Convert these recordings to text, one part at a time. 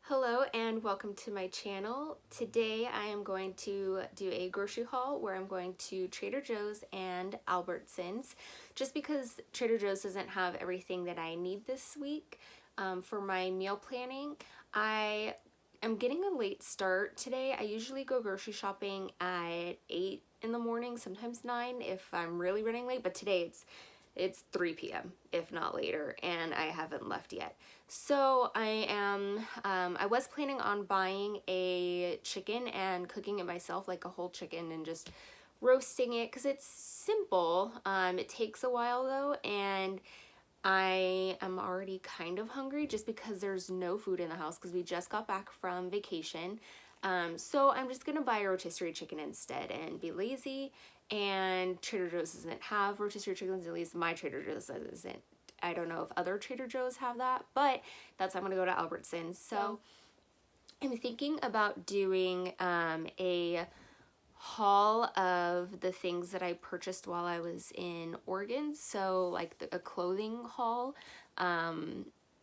Hello and welcome to my channel. Today I am going to do a grocery haul where I'm going to Trader Joe's and Albertsons just because Trader Joe's doesn't have everything that I need this week for my meal planning. I am getting a late start today. I usually go grocery shopping at 8 in the morning, sometimes 9 if I'm really running late, but today it's 3 p.m. if not later, and I haven't left yet. So I was planning on buying a chicken and cooking it myself, like a whole chicken, and just roasting it because it's simple. It takes a while though, and I am already kind of hungry just because there's no food in the house because we just got back from vacation. So I'm just gonna buy a rotisserie chicken instead and be lazy. And Trader Joe's doesn't have rotisserie chickens, at least my Trader Joe's doesn't. I don't know if other Trader Joe's have that, but that's I'm gonna go to Albertsons. So I'm thinking about doing a haul of the things that I purchased while I was in Oregon. So like a clothing haul.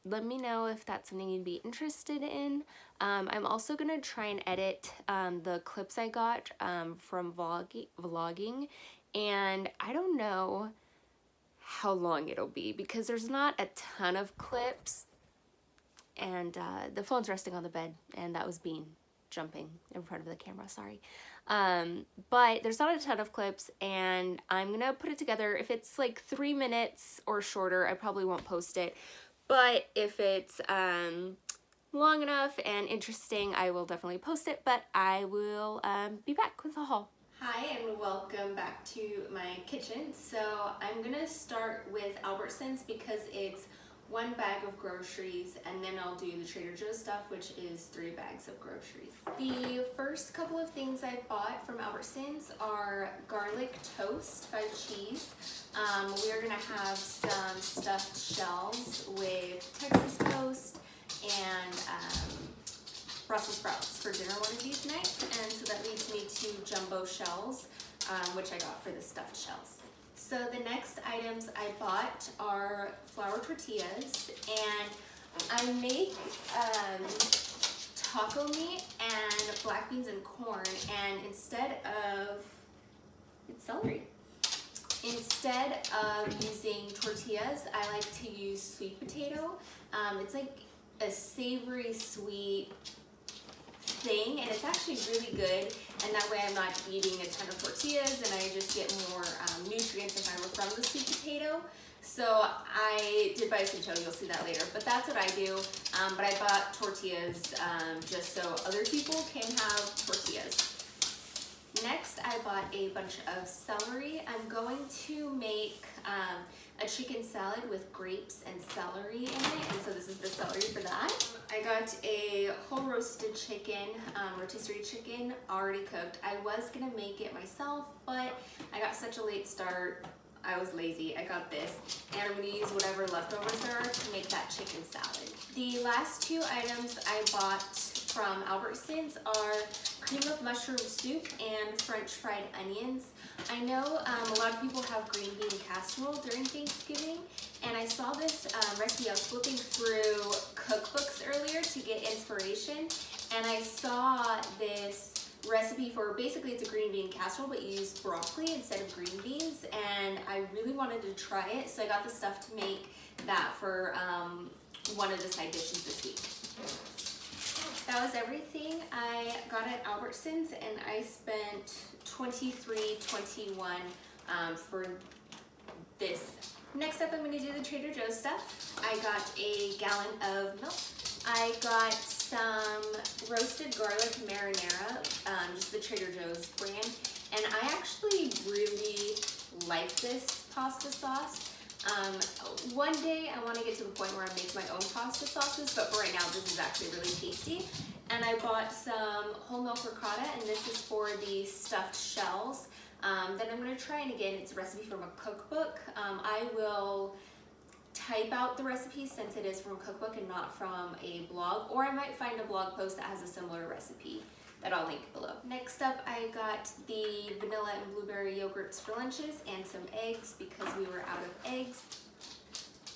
Let me know if that's something you'd be interested in. I'm also gonna try and edit the clips I got from vlogging, and I don't know how long it'll be because there's not a ton of clips, and the phone's resting on the bed, and that was Bean jumping in front of the camera, sorry. But there's not a ton of clips, and I'm gonna put it together. If it's like 3 minutes or shorter, I probably won't post it. But if it's long enough and interesting, I will definitely post it, but I will be back with a haul. Hi and welcome back to my kitchen. So I'm gonna start with Albertsons because it's 1 bag of groceries, and then I'll do the Trader Joe's stuff, which is 3 bags of groceries. The first couple of things I bought from Albertsons are garlic toast, 5 cheese. We are gonna have some stuffed shells with Texas toast and Brussels sprouts for dinner one of these nights, and so that leads me to jumbo shells, which I got for the stuffed shells. So the next items I bought are flour tortillas, and I make taco meat and black beans and corn, and instead of, it's celery. Instead of using tortillas, I like to use sweet potato. It's like a savory sweet thing, and it's actually really good, and that way I'm not eating a ton of tortillas and I just get more nutrients and fiber from the sweet potato. So I did buy a sweet potato, you'll see that later, but that's what I do. But I bought tortillas just so other people can have tortillas. Next, I bought a bunch of celery. I'm going to make a chicken salad with grapes and celery in it, and so this is the celery for that. I got a whole roasted chicken, rotisserie chicken, already cooked. I was gonna make it myself, but I got such a late start, I was lazy. I got this, and I'm gonna use whatever leftovers there are to make that chicken salad. The last 2 items I bought from Albertsons are cream of mushroom soup and French fried onions. I know a lot of people have green bean casserole during Thanksgiving, and I saw this recipe. I was flipping through cookbooks earlier to get inspiration, and I saw this recipe for, basically it's a green bean casserole, but you use broccoli instead of green beans, and I really wanted to try it, so I got the stuff to make that for one of the side dishes this week. That was everything I got at Albertsons, and I spent $23.21 for this. Next up, I'm going to do the Trader Joe's stuff. I got a gallon of milk. I got some roasted garlic marinara, just the Trader Joe's brand, and I actually really like this pasta sauce. One day I want to get to the point where I make my own pasta sauces, but for right now this is actually really tasty. And I bought some whole milk ricotta, and this is for the stuffed shells that I'm going to try, and again, it's a recipe from a cookbook. I will type out the recipe since it is from a cookbook and not from a blog, or I might find a blog post that has a similar recipe that I'll link below. Next up, I got the vanilla and blueberry yogurts for lunches and some eggs because we were out of eggs.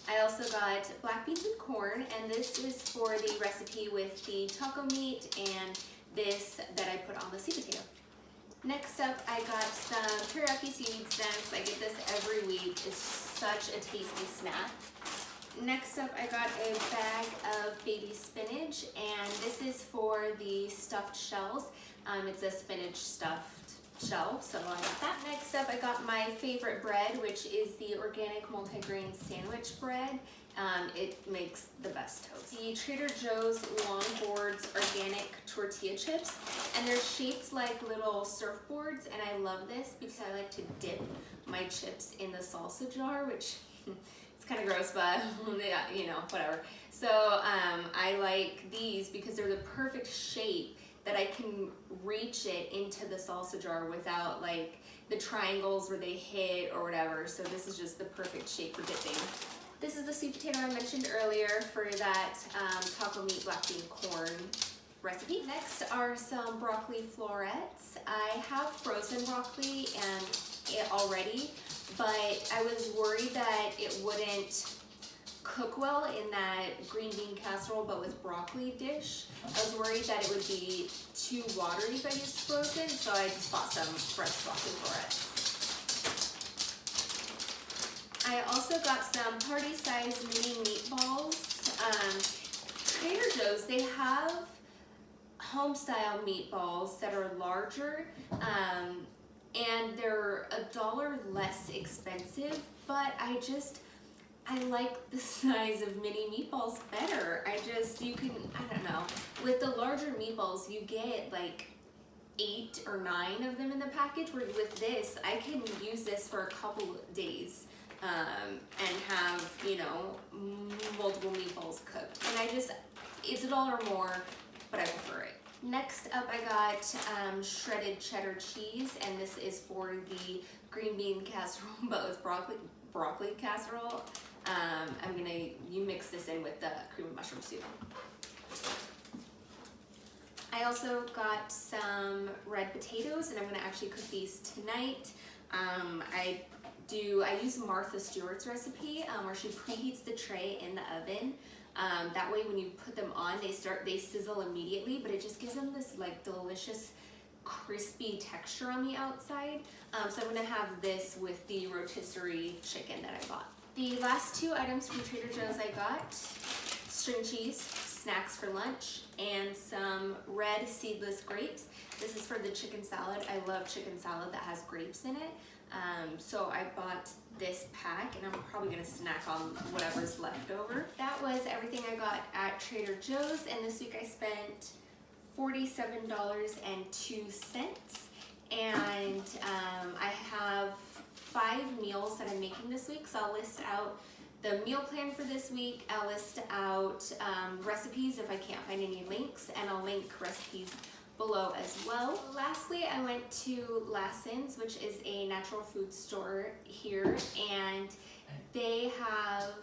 I also got black beans and corn, and this is for the recipe with the taco meat and this that I put on the sweet potato. Next up, I got some teriyaki seaweed snacks. I get this every week. It's such a tasty snack. Next up, I got a bag of baby spinach, and this is for the stuffed shells. It's a spinach stuffed shell, so I got that. Next up, I got my favorite bread, which is the organic multigrain sandwich bread. It makes the best toast. The Trader Joe's Longboards organic tortilla chips, and they're shaped like little surfboards, and I love this because I like to dip my chips in the salsa jar, which it's kind of gross, but yeah, you know, whatever. So I like these because they're the perfect shape that I can reach it into the salsa jar without like the triangles where they hit or whatever. So this is just the perfect shape for dipping. This is the sweet potato I mentioned earlier for that taco meat black bean corn recipe. Next are some broccoli florets. I have frozen broccoli and it already, but I was worried that it wouldn't cook well in that green bean casserole but with broccoli dish. I was worried that it would be too watery if I used frozen, so I just bought some fresh broccoli florets. I also got some party-sized mini meatballs. Trader Joe's, they have home-style meatballs that are larger, and they're $1 less expensive, but I like the size of mini meatballs better. I don't know. With the larger meatballs, you get like 8 or 9 of them in the package, where with this, I can use this for a couple of days. And have, you know, multiple meatballs cooked. And it's $1 more, but I prefer it. Next up, I got shredded cheddar cheese, and this is for the green bean casserole, but with broccoli casserole. You mix this in with the cream of mushroom soup. I also got some red potatoes, and I'm gonna actually cook these tonight. I use Martha Stewart's recipe where she preheats the tray in the oven. That way when you put them on, they sizzle immediately, but it just gives them this like delicious crispy texture on the outside. So I'm gonna have this with the rotisserie chicken that I bought. The last 2 items from Trader Joe's I got string cheese, snacks for lunch, and some red seedless grapes. This is for the chicken salad. I love chicken salad that has grapes in it. So I bought this pack, and I'm probably gonna snack on whatever's left over. That was everything I got at Trader Joe's, and this week I spent $47.02. And I have 5 meals that I'm making this week, so I'll list out the meal plan for this week. I'll list out recipes if I can't find any links, and I'll link recipes below as well. Lastly, I went to Lassen's, which is a natural food store here, and they have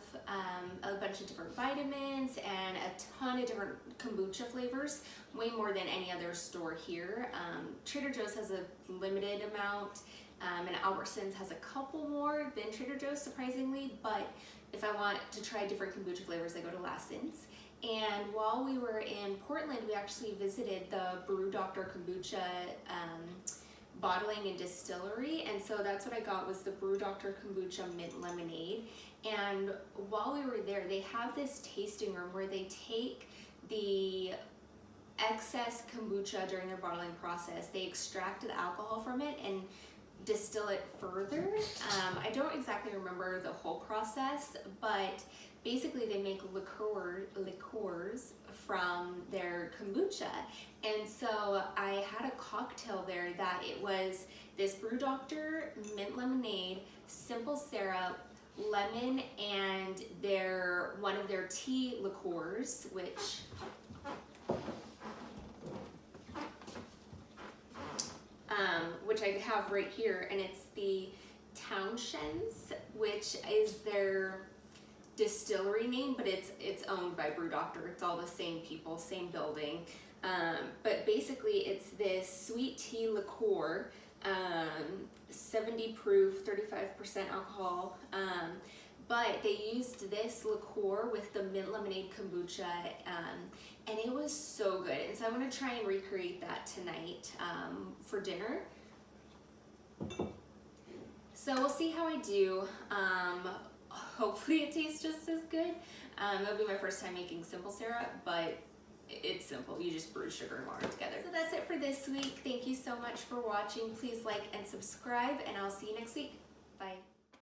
a bunch of different vitamins and a ton of different kombucha flavors, way more than any other store here. Trader Joe's has a limited amount, and Albertsons has a couple more than Trader Joe's, surprisingly, but if I want to try different kombucha flavors, I go to Lassen's. And while we were in Portland, we actually visited the Brew Doctor Kombucha bottling and distillery, and so that's what I got, was the Brew Doctor Kombucha Mint Lemonade. And while we were there, they have this tasting room where they take the excess kombucha during their bottling process, they extract the alcohol from it and distill it further. I don't exactly remember the whole process, but basically they make liqueurs from their kombucha. And so I had a cocktail there that it was this Brew Doctor mint lemonade, simple syrup, lemon, and one of their tea liqueurs, which I have right here, and it's the Townshend's, which is their distillery name, but it's owned by Brew Doctor. It's all the same people, same building. But basically it's this sweet tea liqueur, 70 proof, 35% alcohol, but they used this liqueur with the mint lemonade kombucha, and it was so good. And so I'm gonna try and recreate that tonight for dinner. So we'll see how I do. Hopefully it tastes just as good. It'll be my first time making simple syrup, but it's simple. You just brew sugar and water together. So that's it for this week. Thank you so much for watching. Please like and subscribe, and I'll see you next week. Bye.